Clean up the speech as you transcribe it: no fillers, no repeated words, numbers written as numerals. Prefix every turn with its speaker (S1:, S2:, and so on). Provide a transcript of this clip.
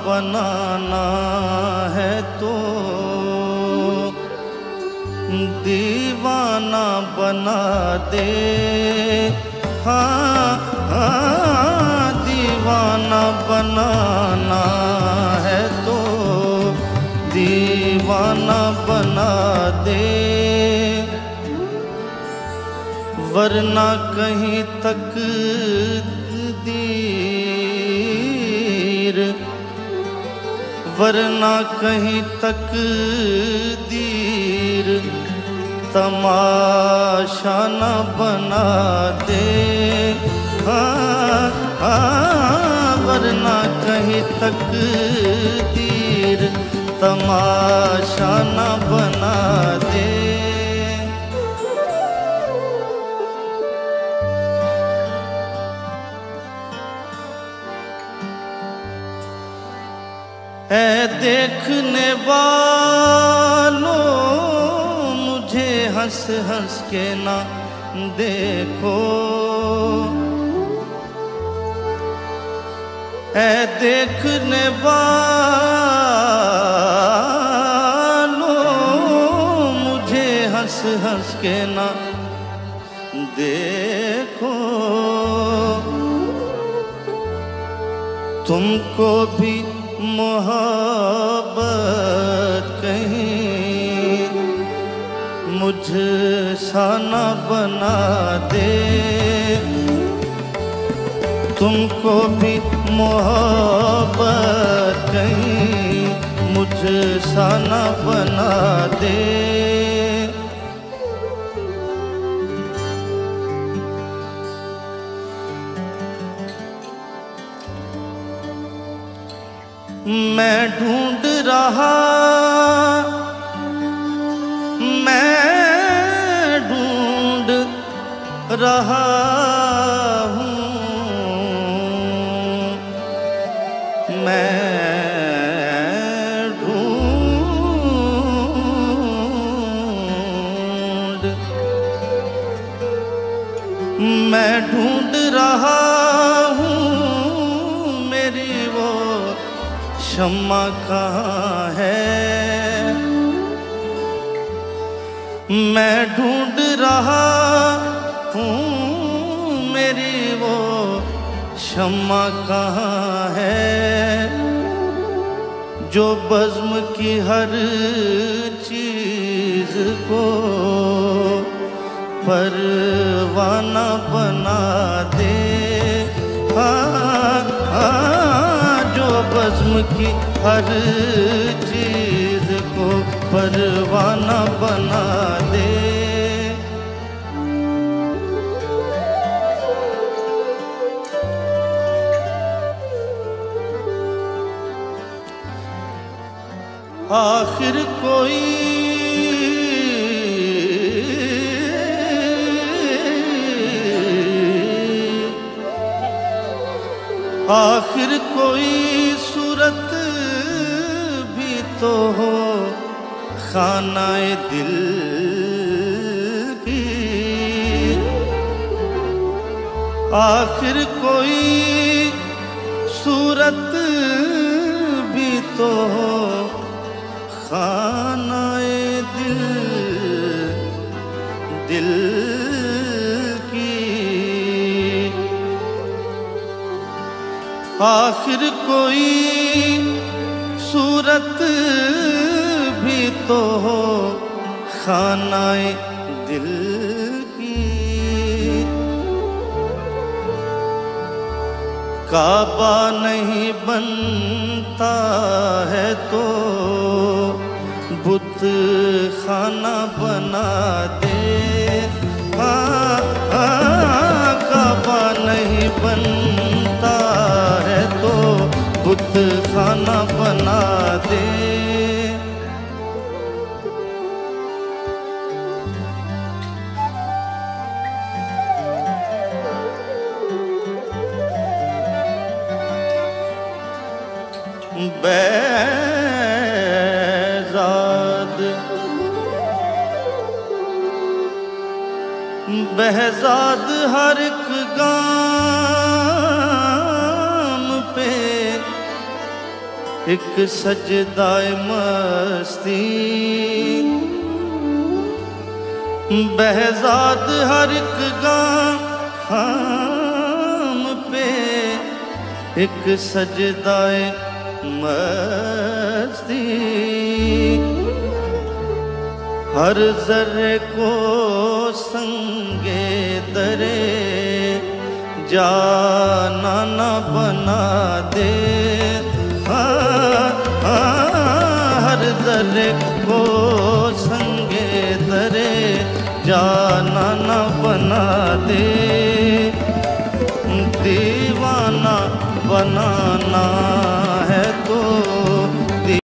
S1: बनाना है तो दीवाना बना दे। हाँ हाँ, दीवाना बनाना है तो दीवाना बना दे, वरना कहीं तक दीर, वरना कहीं तक दीर तमाशा न बना दे। हाँ हाँ, वरना कहीं तक दीर तमाशा न बना दे। ऐ देखने वालों मुझे हंस हंस के ना देखो, ऐ देखने वालों मुझे हंस हंस के ना देखो। तुमको भी मोहब्बत कहीं मुझसा न बना दे, तुमको भी मोहब्बत कहीं मुझसा न बना दे। मैं ढूंढ रहा, मैं ढूंढ रहा हूँ, मैं ढूंढ रहा हूँ, मेरी वो शम्मा कहाँ है। मैं ढूंढ रहा हूँ, मेरी वो शम्मा कहाँ है, जो बज़्म की हर चीज़ को परवाना बना दे। हाँ हाँ, जो बज़्म की हर चीज़ को परवाना बना दे। आखिर कोई आखिर कोई सूरत भी तो हो खानाए दिल की, आखिर कोई सूरत भी तो हो खानाए दिल दिल की। आखिर कोई सूरत भी तो हो खानाए दिल की। काबा नहीं बनता है तो बुत खाना बना दे। हाँ हाँ, काबा नहीं बनता है तो बुत खाना बना दे। बेज़ाद बेहज़ाद हर एक गाम पे एक सजदाए मस्ती बहजाद हर एक गाम पे एक सजदाए मस्ती हर जर्रे को संगे दरे जाना न बना दे हर जर्रे को संगे दरे जाना न बना दे दीवाना बनाना